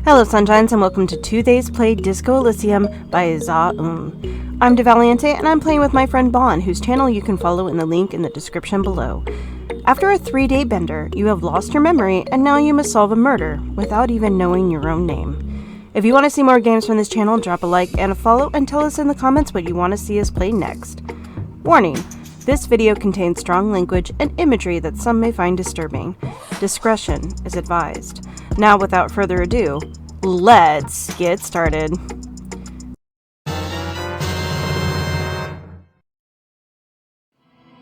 Hello, Sunshines, and welcome to 2 Days Play Disco Elysium by Za. I'm DeValiente, and I'm playing with my friend Bon, whose channel you can follow in the link in the description below. After a 3-day bender, you have lost your memory, and now you must solve a murder without even knowing your own name. If you want to see more games from this channel, drop a like and a follow, and tell us in the comments what you want to see us play next. Warning: this video contains strong language and imagery that some may find disturbing. Discretion is advised. Now, without further ado, let's get started.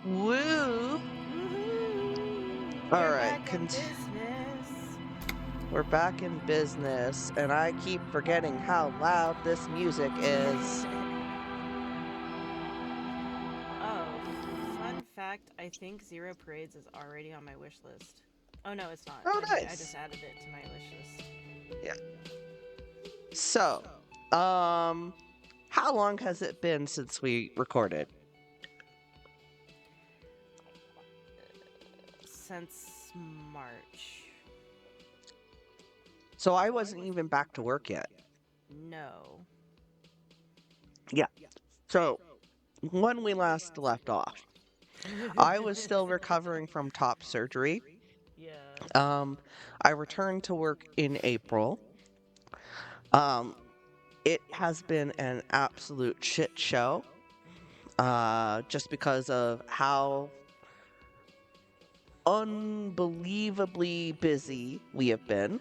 Woo! All right, we're back in business, and I keep forgetting how loud this music is. Oh, fun fact, I think Zero Parades is already on my wish list. Oh no, it's not. Oh, I nice. just added it to my wish list. Yeah. So, how long has it been since we recorded? Since March. So I wasn't even back to work yet. No. Yeah. So, when we last left off, I was still recovering from top surgery. Yeah. I returned to work in April. Um, it has been an absolute shit show. Just because of how unbelievably busy we have been.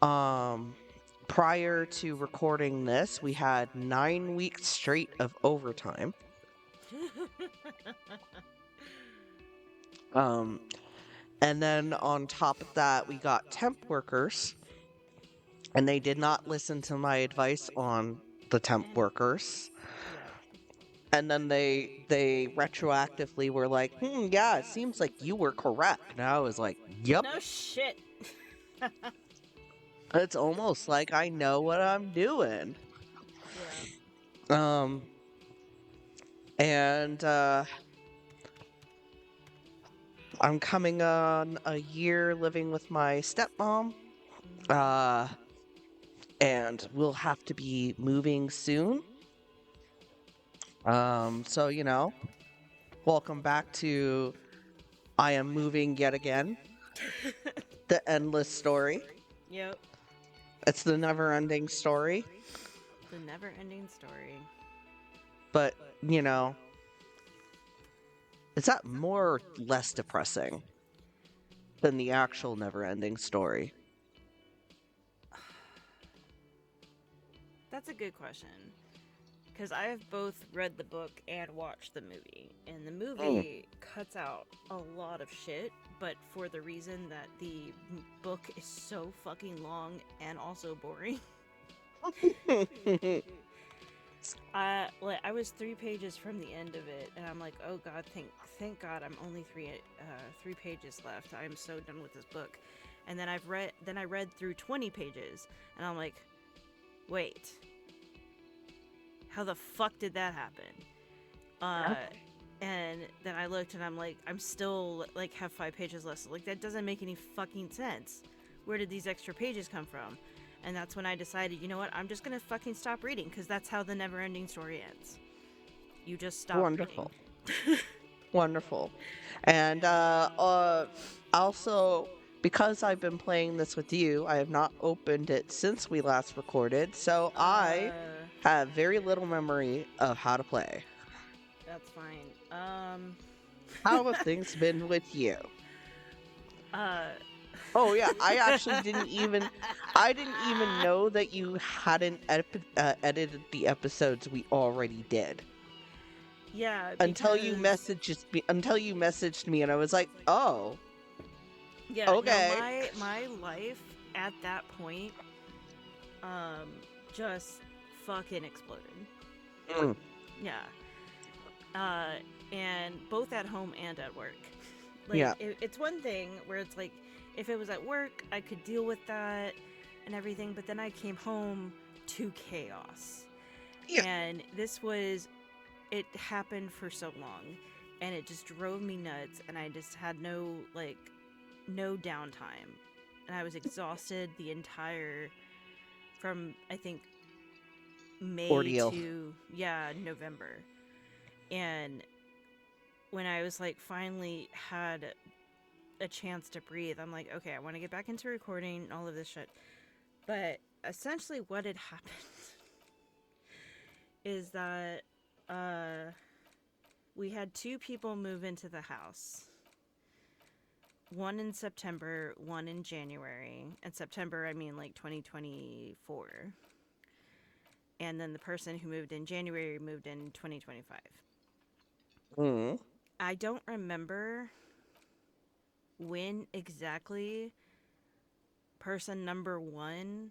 Um, Prior to recording this, we had 9 weeks straight of overtime. Um, and then on top of that, we got temp workers, and they did not listen to my advice on the temp workers. And then they retroactively were like, yeah, it seems like you were correct. And I was like, yep. No shit. It's almost like I know what I'm doing. Yeah. And I'm coming on a year living with my stepmom. And we'll have to be moving soon. So welcome back to I am moving yet again. The endless story. Yep. It's the never-ending story. The never-ending story. But, is that more or less depressing than the actual never-ending story? That's a good question. Because I have both read the book and watched the movie. And the movie cuts out a lot of shit, but for the reason that the book is so fucking long and also boring. I was 3 pages from the end of it, and I'm like, oh god, thank god, I'm only three pages left. I am so done with this book. And then I read through 20 pages, and I'm like, wait, how the fuck did that happen? And then I looked, and I'm like, I'm still like have 5 pages left. So, like, that doesn't make any fucking sense. Where did these extra pages come from? And that's when I decided, you know what, I'm just gonna fucking stop reading, because that's how the never-ending story ends. You just stop. Wonderful. Wonderful. And also, because I've been playing this with you, I have not opened it since we last recorded, so I have very little memory of how to play. That's fine. How have things been with you? Oh yeah, I actually didn't even know that you hadn't edited the episodes we already did. Yeah, until you messaged me, and I was like, oh. Yeah, okay. No, my life at that point just fucking exploded. Yeah. And both at home and at work. Like, yeah. It's one thing where it's like, if it was at work, I could deal with that and everything, but then I came home to chaos. Yeah. And it happened for so long, and it just drove me nuts, and I just had no downtime. And I was exhausted the entire from I think May Ordeal. to November. And when I was like finally had a chance to breathe, I'm like, okay, I want to get back into recording all of this shit. But essentially what had happened is that we had 2 people move into the house. One in September, one in January. And September, I mean like 2024. And then the person who moved in January moved in 2025. Mm. I don't remember when exactly person number 1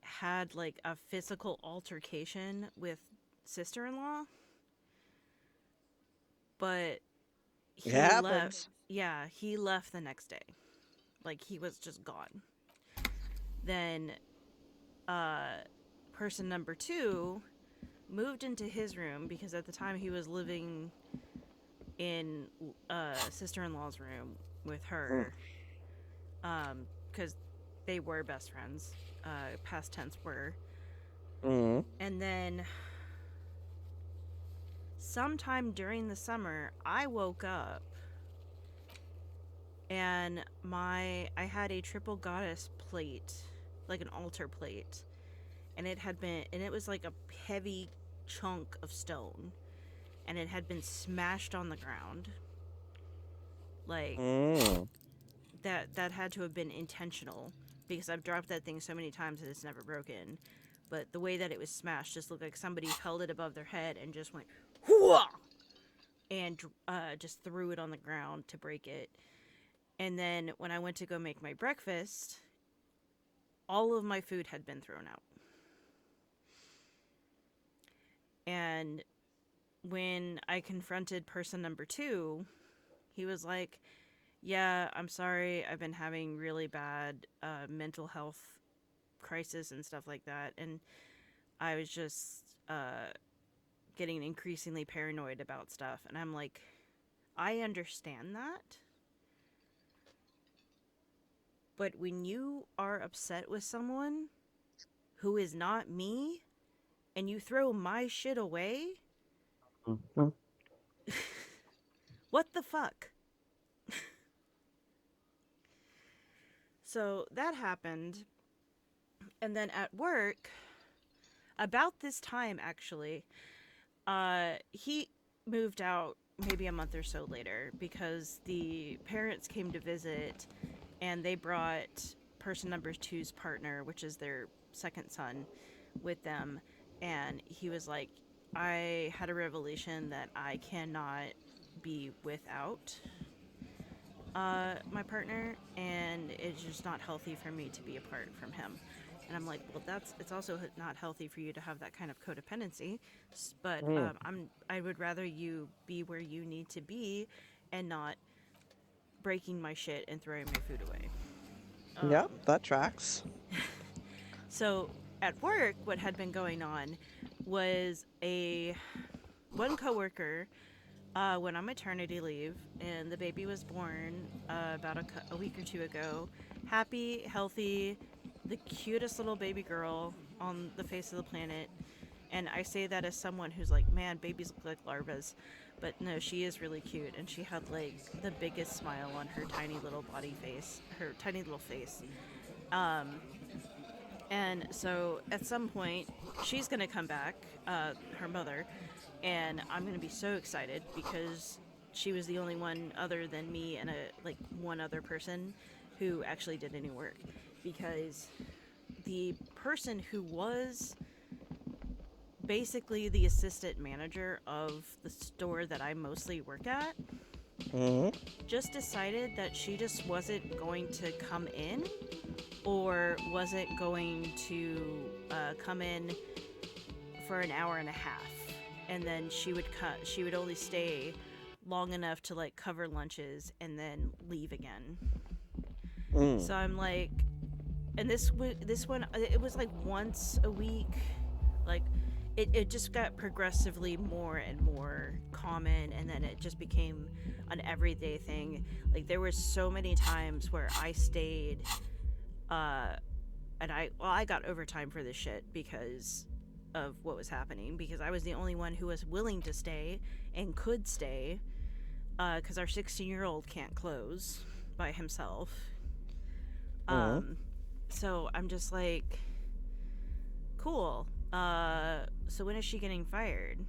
had like a physical altercation with sister-in-law, but It he left. happens. Yeah, he left the next day. Like he was just gone. Then person number 2 moved into his room because at the time he was living in sister-in-law's room with Mm. her, because they were best friends. Past tense were. Mm. And then sometime during the summer, I woke up and I had a triple goddess plate, like an altar plate, and it was like a heavy chunk of stone, and it had been smashed on the ground. Like Mm. that had to have been intentional because I've dropped that thing so many times that it's never broken. But the way that it was smashed just looked like somebody held it above their head and just went whoa, and just threw it on the ground to break it. And then when I went to go make my breakfast, all of my food had been thrown out. And when I confronted person number 2, he was like, yeah, I'm sorry. I've been having really bad mental health crisis and stuff like that. And I was just getting increasingly paranoid about stuff. And I'm like, I understand that. But when you are upset with someone who is not me and you throw my shit away, Mm. what the fuck? So that happened. And then at work, about this time actually, he moved out maybe a month or so later because the parents came to visit and they brought person number 2's partner, which is their second son, with them. And he was like, I had a revelation that I cannot be without my partner, and it's just not healthy for me to be apart from him. And I'm like, well, it's also not healthy for you to have that kind of codependency. But Mm. I would rather you be where you need to be, and not breaking my shit and throwing my food away. Yep, that tracks. So at work, what had been going on was one coworker went on maternity leave, and the baby was born about a week or 2 ago. Happy, healthy, the cutest little baby girl on the face of the planet. And I say that as someone who's like, man, babies look like larvas. But no, she is really cute, and she had like the biggest smile on her tiny little her tiny little face. And so at some point, she's going to come back, her mother, and I'm going to be so excited because she was the only one other than me and one other person who actually did any work. Because the person who was basically the assistant manager of the store that I mostly work at Mm. just decided that she just wasn't going to come in, or wasn't going to come in for an hour and a half, and then she would only stay long enough to like cover lunches and then leave again. Mm. So I'm like, and this one, it was like once a week. Like it just got progressively more and more common, and then it just became an everyday thing. Like there were so many times where I stayed I got overtime for this shit because of what was happening, because I was the only one who was willing to stay and could stay, because our 16-year-old can't close by himself. Mm. So I'm just like, cool. So when is she getting fired?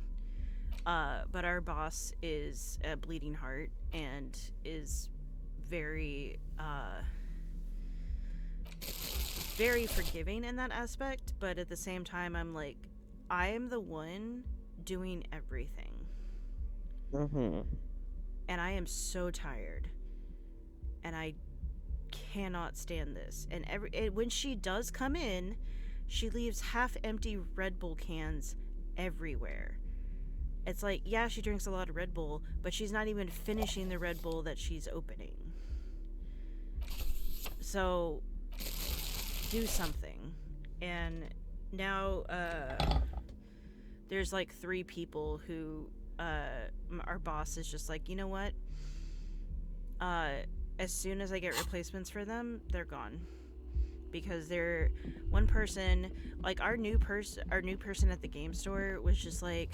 But our boss is a bleeding heart and is very, very forgiving in that aspect. But at the same time, I'm like, I am the one doing everything. Mm-hmm. And I am so tired. And I cannot stand this. And when she does come in, she leaves half-empty Red Bull cans everywhere. It's like, yeah, she drinks a lot of Red Bull, but she's not even finishing the Red Bull that she's opening. So, do something. And now, there's like 3 people who, our boss is just like, you know what? As soon as I get replacements for them, they're gone. Because they're one person, like our new person at the game store was just like,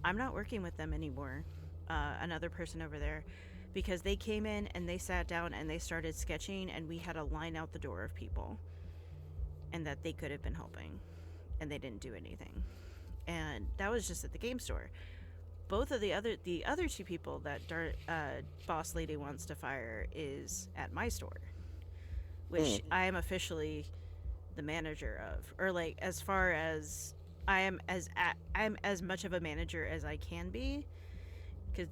I'm not working with them anymore. Another person over there, because they came in and they sat down and they started sketching, and we had a line out the door of people, and that they could have been helping, and they didn't do anything. And that was just at the game store. Both of the other 2 people that boss lady wants to fire is at my store, which I am officially the manager of, or like as far as I'm as much of a manager as I can be, because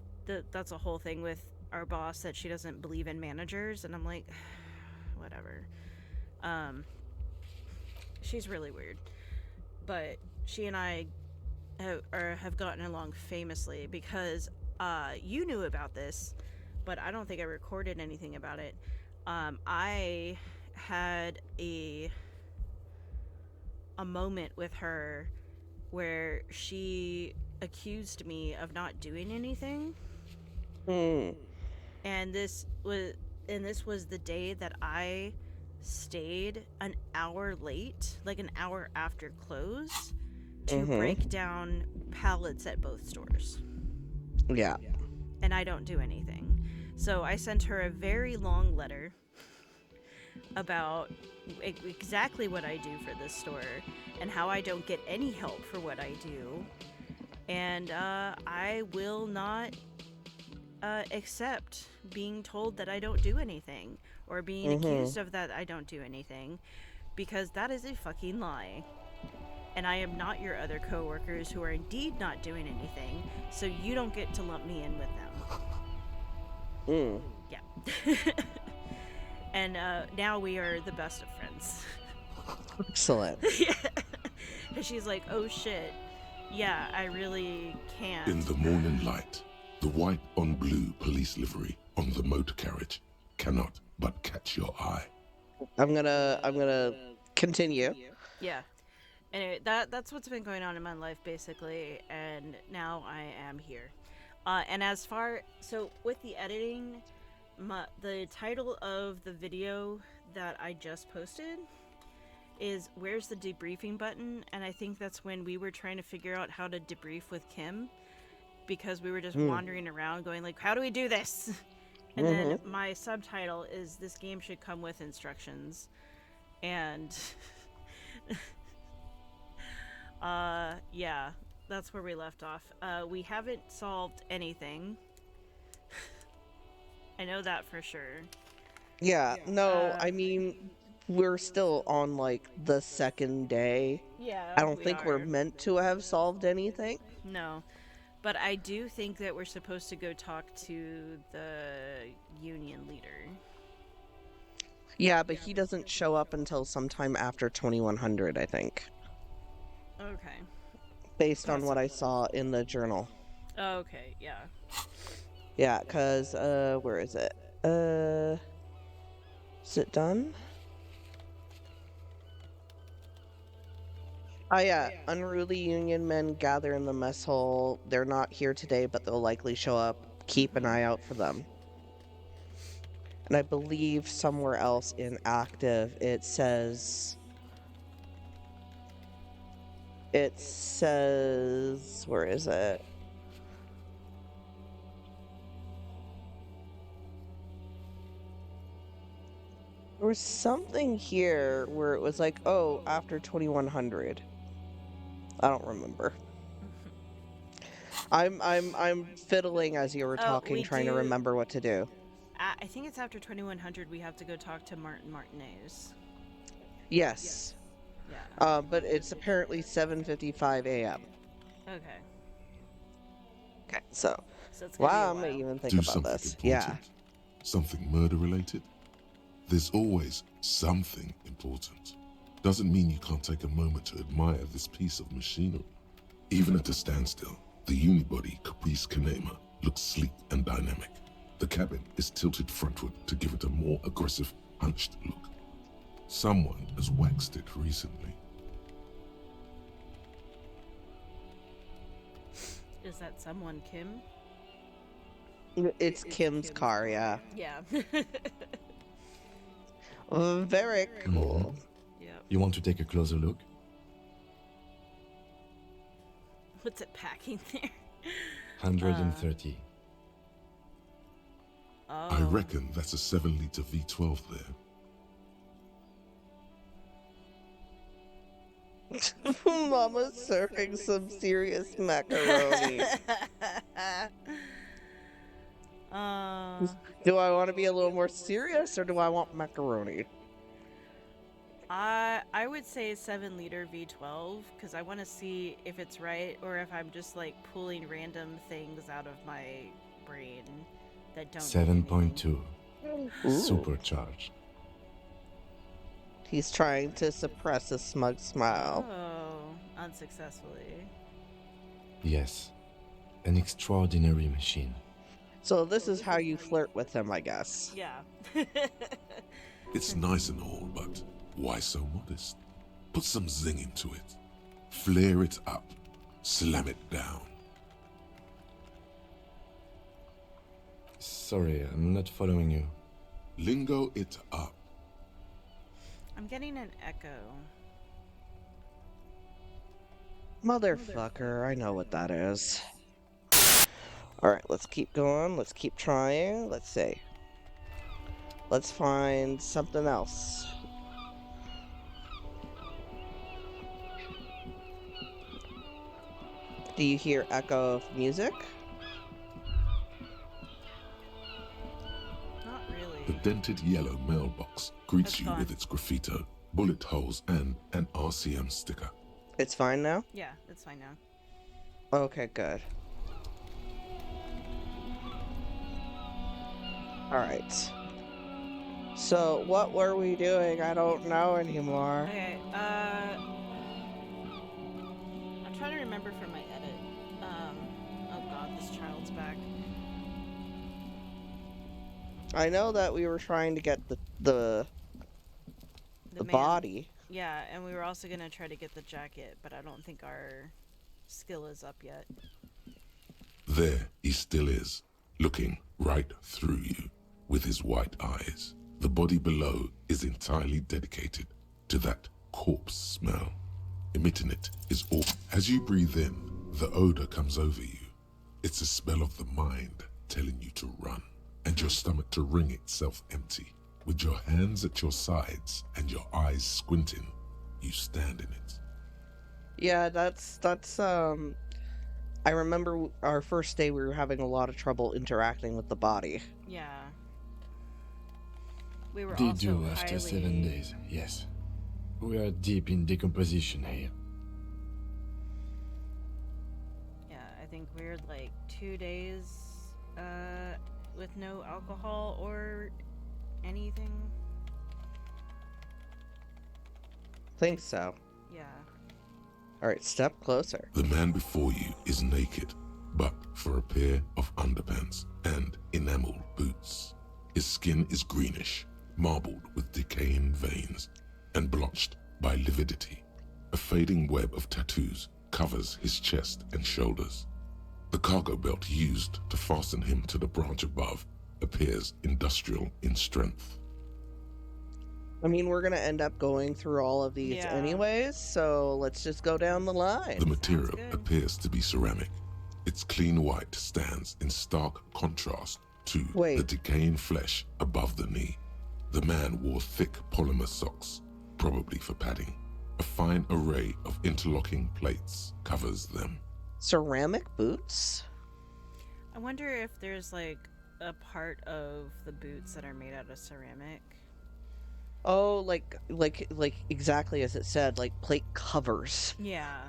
that's a whole thing with our boss, that she doesn't believe in managers, and I'm like, whatever. She's really weird, but she and I have gotten along famously because you knew about this, but I don't think I recorded anything about it. I had a moment with her where she accused me of not doing anything. And this was the day that I stayed an hour late, like an hour after close, to break down pallets at both stores. Yeah. And I don't do anything. So I sent her a very long letter about exactly what I do for this store and how I don't get any help for what I do. And I will not accept being told that I don't do anything, or being accused of that I don't do anything, because that is a fucking lie. And I am not your other coworkers who are indeed not doing anything, so you don't get to lump me in with them. Yeah. And now we are the best of friends. Excellent. Yeah. And she's like, oh shit, yeah, I really can't. In the morning light, the white on blue police livery on the motor carriage cannot but catch your eye. I'm gonna continue. Yeah. Anyway, that's what's been going on in my life, basically, and now I am here. And so with the editing, the title of the video that I just posted is "Where's the debriefing button?" And I think that's when we were trying to figure out how to debrief with Kim, because we were just wandering around going like, how do we do this? And then my subtitle is, this game should come with instructions. And yeah, that's where we left off. We haven't solved anything. I know that for sure. Yeah, no, I mean, we're still on like the second day. Yeah, I don't think we're meant to have solved anything. No. But I do think that we're supposed to go talk to the union leader. Yeah, but he doesn't show up until sometime after 2100, I think. Okay. Based on what I saw in the journal. Okay, yeah. Yeah, because, where is it? Is it done? Oh yeah, unruly union men gather in the mess hall. They're not here today, but they'll likely show up. Keep an eye out for them. And I believe somewhere else in active it says It says, where is it? There was something here where it was like, oh, after 2100. I don't remember. I'm fiddling as you were talking, we trying to do- remember what to do. I think it's after 2100 we have to go talk to Martin Martinez. Yes. Yeah. But it's apparently 7:55 a.m. Okay. Okay, so So it's gonna be a wow, I while. might even think Do about something this. important. Yeah. Something murder related. There's always something important. Doesn't mean you can't take a moment to admire this piece of machinery. Even at a standstill, the unibody Caprice Kinema looks sleek and dynamic. The cabin is tilted frontward to give it a more aggressive, hunched look. Someone has waxed it recently. Is that someone Kim? It's Kim's car, yeah. Yeah. Very cool. Yeah. You want to take a closer look? What's it packing there? 130. Oh. I reckon that's a 7-liter V12 there. Mama's serving some serious macaroni. Do I want to be a little more serious or do I want macaroni? I would say 7-liter V12 because I want to see if it's right or if I'm just like pulling random things out of my brain that don't. 7.2. Ooh. Supercharged. He's trying to suppress a smug smile. Oh, unsuccessfully. Yes. An extraordinary machine. So this is how you flirt with him, I guess. Yeah. It's nice and all, but why so modest? Put some zing into it. Flare it up. Slam it down. Sorry, I'm not following you. Lingo it up. I'm getting an echo. Motherfucker, I know what that is. Alright, let's keep going. Let's keep trying. Let's see. Let's find something else. Do you hear echo of music? Not really. The dented yellow mailbox greets That's you gone. with its graffito, bullet holes, and an RCM sticker. It's fine now? Yeah, it's fine now. Okay, good. Alright. So, what were we doing? I don't know anymore. Okay, I'm trying to remember from my edit. Oh god, this child's back. I know that we were trying to get the Man. body. Yeah, and we were also gonna try to get the jacket, but I don't think our skill is up yet. There he still is, looking right through you with his white eyes. The body below is entirely dedicated to that corpse smell. Emitting it is all. As you breathe in, the odor comes over you. It's a smell of the mind telling you to run, and your stomach to wring itself empty. With your hands at your sides and your eyes squinting, you stand in it. Yeah, that's I remember our first day we were having a lot of trouble interacting with the body. Yeah. We were They also do after 7 days, yes. We are deep in decomposition here. Yeah, I think we're like 2 days with no alcohol or anything. Think so. Yeah. Alright, step closer. The man before you is naked, but for a pair of underpants and enameled boots. His skin is greenish, marbled with decaying veins, and blotched by lividity. A fading web of tattoos covers his chest and shoulders. The cargo belt used to fasten him to the branch above appears industrial in strength. I mean, we're gonna end up going through all of these Yeah. anyways, so let's just go down the line. The material good. appears to be ceramic. Its clean white stands in stark contrast to the Wait. decaying flesh above the knee. The man wore thick polymer socks, probably for padding. A fine array of interlocking plates covers them. Ceramic boots? I wonder if there's like a part of the boots that are made out of ceramic. Oh, like exactly as it said, like plate covers. Yeah.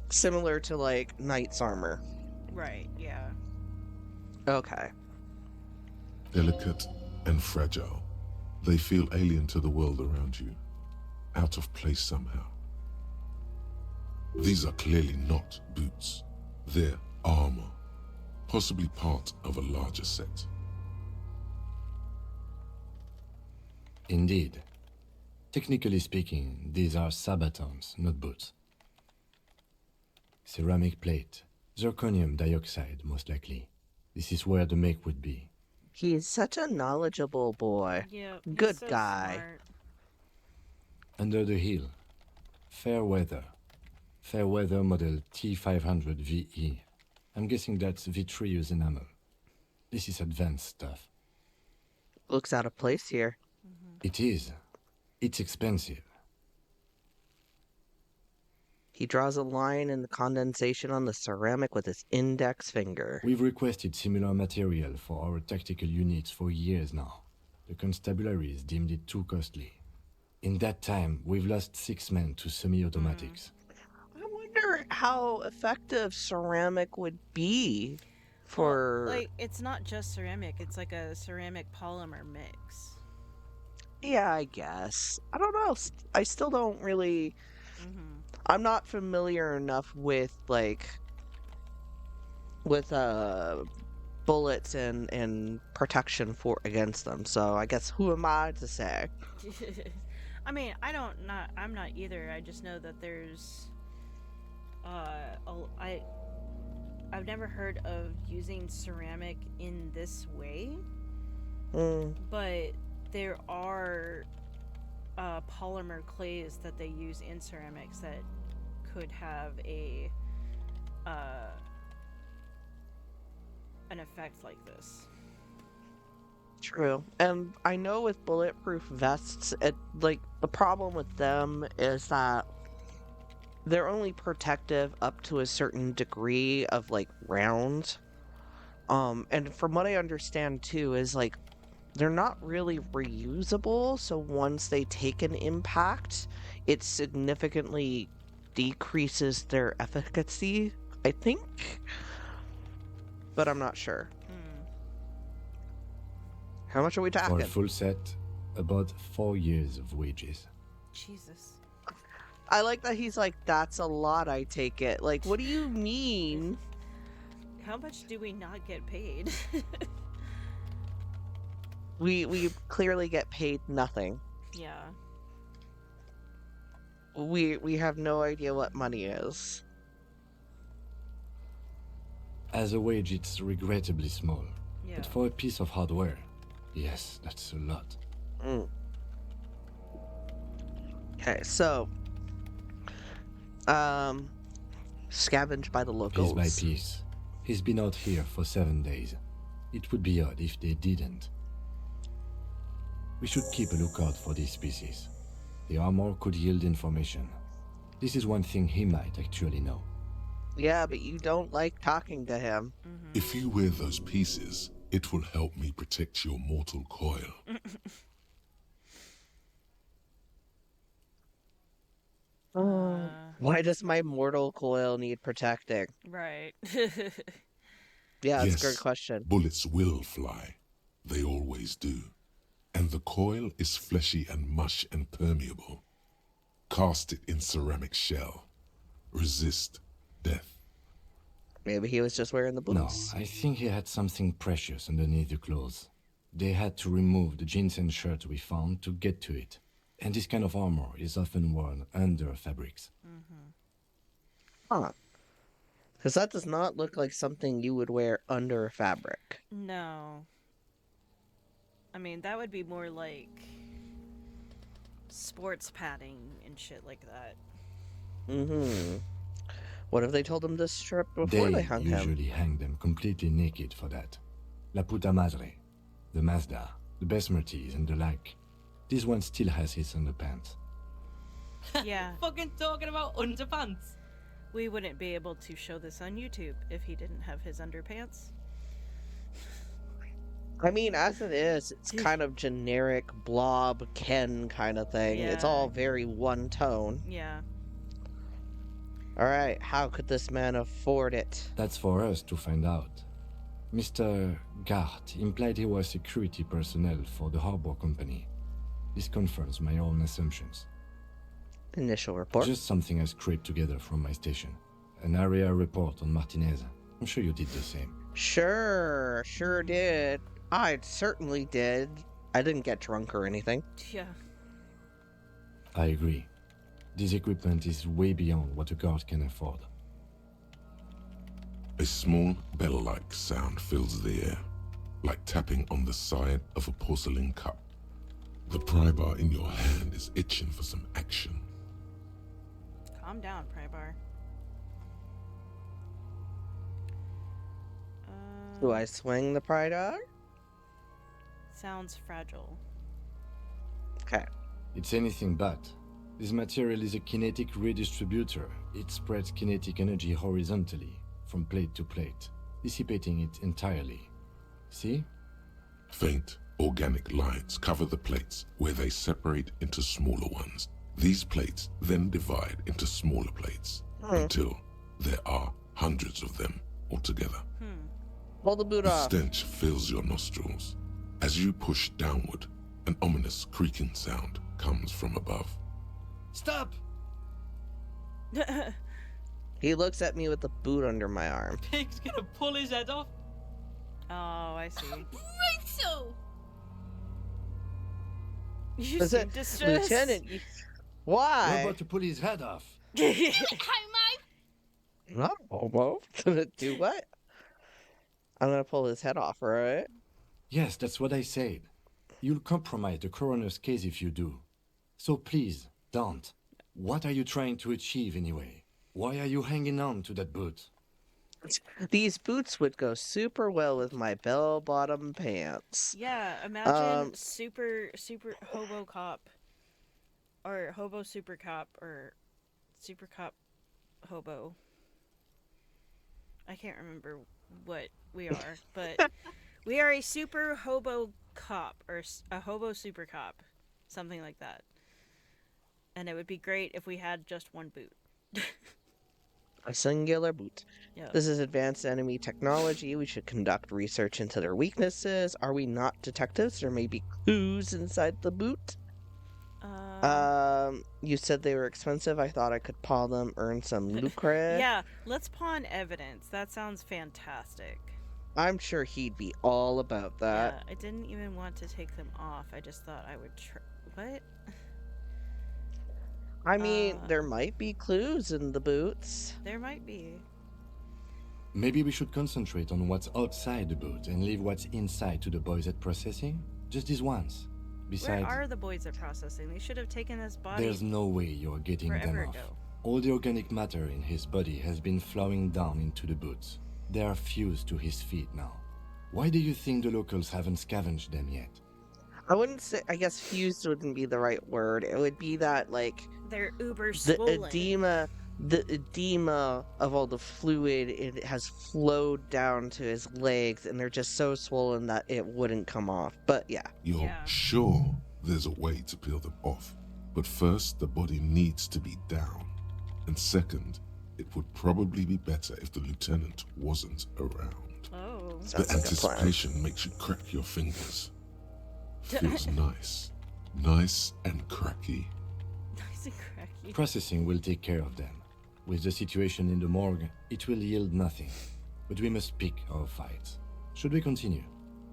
Similar to like knight's armor. Right, yeah. Okay. Delicate and fragile, they feel alien to the world around you, out of place somehow. These are clearly not boots. They're armor, possibly part of a larger set. Indeed. Technically speaking, these are sabatons, not boots. Ceramic plate. Zirconium dioxide, most likely. This is where the make would be. He's such a knowledgeable boy. Yeah. Good guy. Smart. Under the heel. Fair weather. Fair weather model T500 VE. I'm guessing that's vitreous enamel. This is advanced stuff. Looks out of place here. It is. It's expensive. He draws a line in the condensation on the ceramic with his index finger. We've requested similar material for our tactical units for years now. The constabularies deemed it too costly. In that time, we've lost 6 men to semi-automatics. I wonder how effective ceramic would be for... Well, like, it's not just ceramic, it's like a ceramic polymer mix. Yeah, I guess. I don't know. I still don't really... I'm not familiar enough with, like... with, bullets and protection against them, so I guess who am I to say? I mean, I'm not either. I just know that there's I've never heard of using ceramic in this way. But there are polymer clays that they use in ceramics that could have an effect like this. True. And I know with bulletproof vests, the problem with them is that they're only protective up to a certain degree of, like, round. And from what I understand, too, is, like, they're not really reusable, so once they take an impact, it significantly decreases their efficacy, I think. But I'm not sure. How much are we talking? For a full set, about 4 years of wages. Jesus. I like that he's like, that's a lot, I take it. Like, what do you mean? How much do we not get paid? We clearly get paid nothing. Yeah. We have no idea what money is. As a wage, it's regrettably small. Yeah. But for a piece of hardware, yes, that's a lot. Okay, so scavenged by the locals. Piece by piece. He's been out here for 7 days. It would be odd if they didn't. We should keep a lookout for these species. The armor could yield information. This is one thing he might actually know. Yeah, but you don't like talking to him. If you wear those pieces, it will help me protect your mortal coil. Why does my mortal coil need protecting? Right. Yeah, that's Yes, a great question. bullets will fly. They always do. And the coil is fleshy and mush and permeable. Cast it in ceramic shell. Resist death. Maybe he was just wearing the No, boots. I think he had something precious underneath the clothes. They had to remove the jeans and shirt we found to get to it. And this kind of armor is often worn under fabrics. Huh. Because that does not look like something you would wear under a fabric. No. I mean, that would be more like sports padding and shit like that. Mm-hmm. What if they told him to strip before They they hung him? usually hang them completely naked for that. La puta madre, the Mazda, the Besmerties, and the like. This one still has his underpants. Yeah. Fucking talking about underpants. We wouldn't be able to show this on YouTube if he didn't have his underpants. I mean, as it is, it's kind of generic blob Ken kind of thing. It's Yeah. all very one tone. Yeah. Alright, how could this man afford it? That's for us to find out. Mr. Gart implied he was security personnel for the harbor company. This confirms my own assumptions. Initial report. Just something I scraped together from my station. An area report on Martinez. I'm sure you did the same. Sure did. I certainly did. I didn't get drunk or anything. Yeah. I agree. This equipment is way beyond what a guard can afford. A small bell-like sound fills the air, like tapping on the side of a porcelain cup. The pry bar in your hand is itching for some action. Calm down, Prybar. Do I swing the pry dog? Sounds fragile. Okay. It's anything but. This material is a kinetic redistributor. It spreads kinetic energy horizontally, from plate to plate, dissipating it entirely. See? Faint, organic lines cover the plates where they separate into smaller ones. These plates then divide into smaller plates until there are hundreds of them altogether. Pull the boot The off. stench fills your nostrils. As you push downward, an ominous creaking sound comes from above. Stop! He looks at me with the boot under my arm. Pig's gonna pull his head off. Oh, I see. Brutal! You Is seem it, distressed. Lieutenant? We're Why? about to pull his head off. Homo! Not homo. Do what? I'm gonna pull his head off, right? Yes, that's what I said. You'll compromise the coroner's case if you do. So please, don't. What are you trying to achieve anyway? Why are you hanging on to that boot? These boots would go super well with my bell-bottom pants. Yeah, imagine super hobo cop. Or hobo super cop, or super cop hobo. I can't remember what we are, but we are a super hobo cop, or a hobo super cop. Something like that. And it would be great if we had just one boot. A singular boot. Yeah. This is advanced enemy technology. We should conduct research into their weaknesses. Are we not detectives? There may be clues inside the boot. You said they were expensive. I thought I could pawn them, earn some lucre. Yeah, let's pawn evidence. That sounds fantastic. I'm sure he'd be all about that. Yeah, I didn't even want to take them off. I just thought I would what? I mean, there might be clues in the boots. There might be. Maybe we should concentrate on what's outside the boot and leave what's inside to the boys at processing? Just this once. Besides, Where are the boys at processing? They should have taken this body there's no way you're getting them forever off. ago. All the organic matter in his body has been flowing down into the boots. They are fused to his feet now. Why do you think the locals haven't scavenged them yet? I wouldn't say, I guess fused wouldn't be the right word. It would be that, like, They're uber the swollen. edema of all the fluid, it has flowed down to his legs, and they're just so swollen that it wouldn't come off. But yeah. You're Yeah. sure there's a way to peel them off, but first the body needs to be down. And second, it would probably be better if the lieutenant wasn't around. Oh. The Sounds like a plan. anticipation makes you crack your fingers. Feels nice. Nice and cracky. Nice and cracky. Processing will take care of them. With the situation in the morgue, it will yield nothing. But we must pick our fights. Should we continue?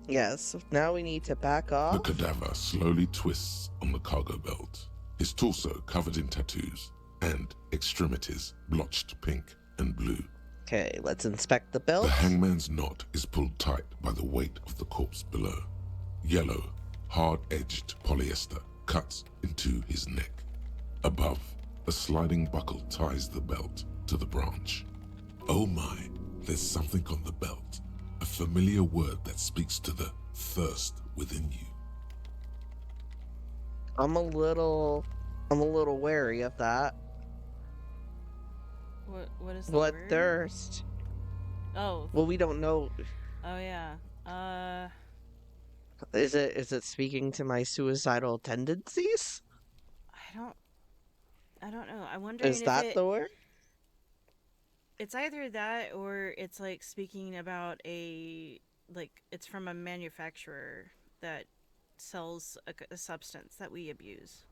Yes, now we need to back The off. cadaver slowly twists on the cargo belt, his torso covered in tattoos, and extremities blotched pink and blue. Okay, let's inspect the belt. The hangman's knot is pulled tight by the weight of the corpse below. Yellow, hard-edged polyester cuts into his neck. Above, a sliding buckle ties the belt to the branch. Oh my, there's something on the belt, a familiar word that speaks to the thirst within you. I'm a little wary of that. What is the What word? thirst? Oh. Well, we don't know. Oh yeah. Is it speaking to my suicidal tendencies? I don't know. I'm wondering Is if that the word? it's either that or it's like speaking about it's from a manufacturer that sells a substance that we abuse.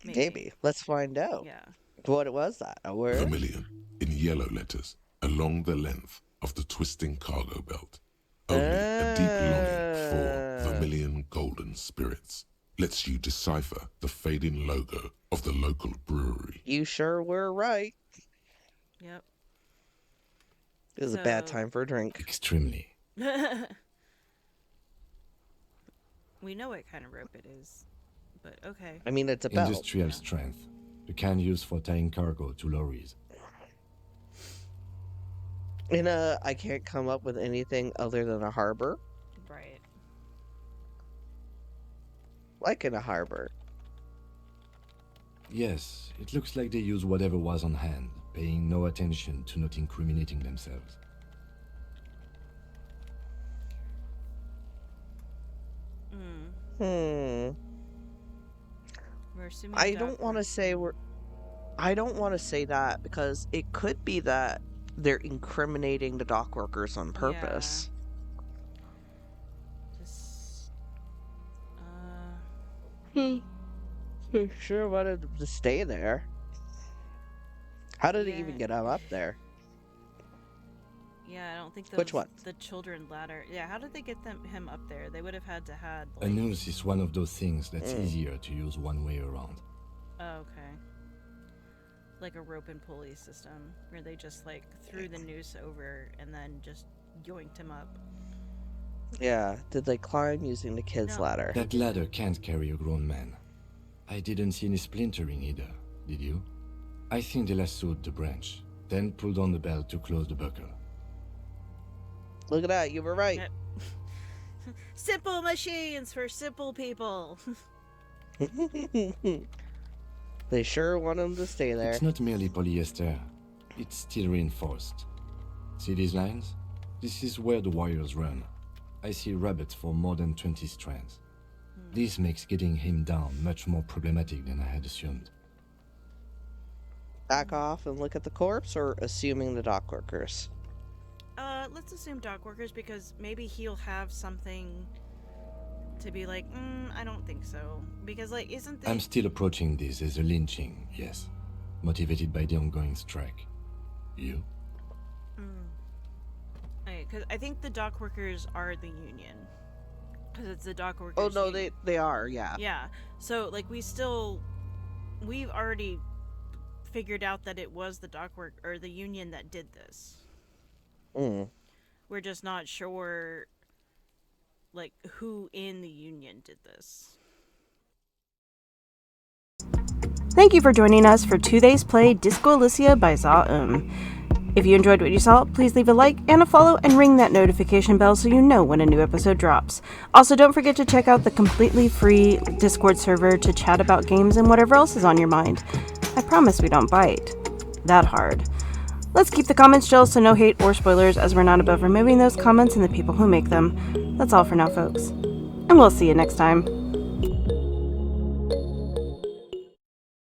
Maybe. Let's find out. Yeah. What was that? A word? Vermilion, in yellow letters, along the length of the twisting cargo belt. Only a deep longing for vermilion golden spirits lets you decipher the fading logo of the local brewery. You sure were right. Yep. It was a bad time for a drink. Extremely. We know what kind of rope it is, but okay. I mean, it's a belt. Industrial strength. The kind used for tying cargo to lorries. I can't come up with anything other than a harbor. Right. Like in a harbor. Yes, it looks like they use whatever was on hand, paying no attention to not incriminating themselves. We're assuming I don't want to say that because it could be that they're incriminating the dock workers on purpose. Just They sure wanted them to stay there. How did they even get him up there? yeah, I don't think Which one? the children ladder. Yeah, how did they get him up there? They would have had to had A noose is one of those things that's easier to use one way around. Oh, okay. Like a rope and pulley system where they just like threw the noose over and then just yoinked him up. Yeah, did they climb using the kid's ladder? That ladder can't carry a grown man. I didn't see any splintering either, did you? I think they lassoed the branch, then pulled on the belt to close the buckle. Look at that, you were right. Yep. Simple machines for simple people. They sure want them to stay there. It's not merely polyester, it's steel reinforced. See these lines? This is where the wires run. I see rabbits for more than 20 strands. This makes getting him down much more problematic than I had assumed. Back off and look at the corpse, or assuming the dock workers? Let's assume dock workers because maybe he'll have something to be like, I don't think so. Because, like, isn't there... I'm still approaching this as a lynching, yes. Motivated by the ongoing strike. You? Because I think the dock workers are the union. Because it's the dock workers. Oh, no, union. they are, yeah. Yeah. So, like, we've already figured out that it was the dock work, or the union that did this. We're just not sure, like, who in the union did this. Thank you for joining us for today's play Disco Elysium by Za. If you enjoyed what you saw, please leave a like and a follow and ring that notification bell so you know when a new episode drops. Also, don't forget to check out the completely free Discord server to chat about games and whatever else is on your mind. I promise we don't bite that hard. Let's keep the comments chill so no hate or spoilers, as we're not above removing those comments and the people who make them. That's all for now, folks. And we'll see you next time.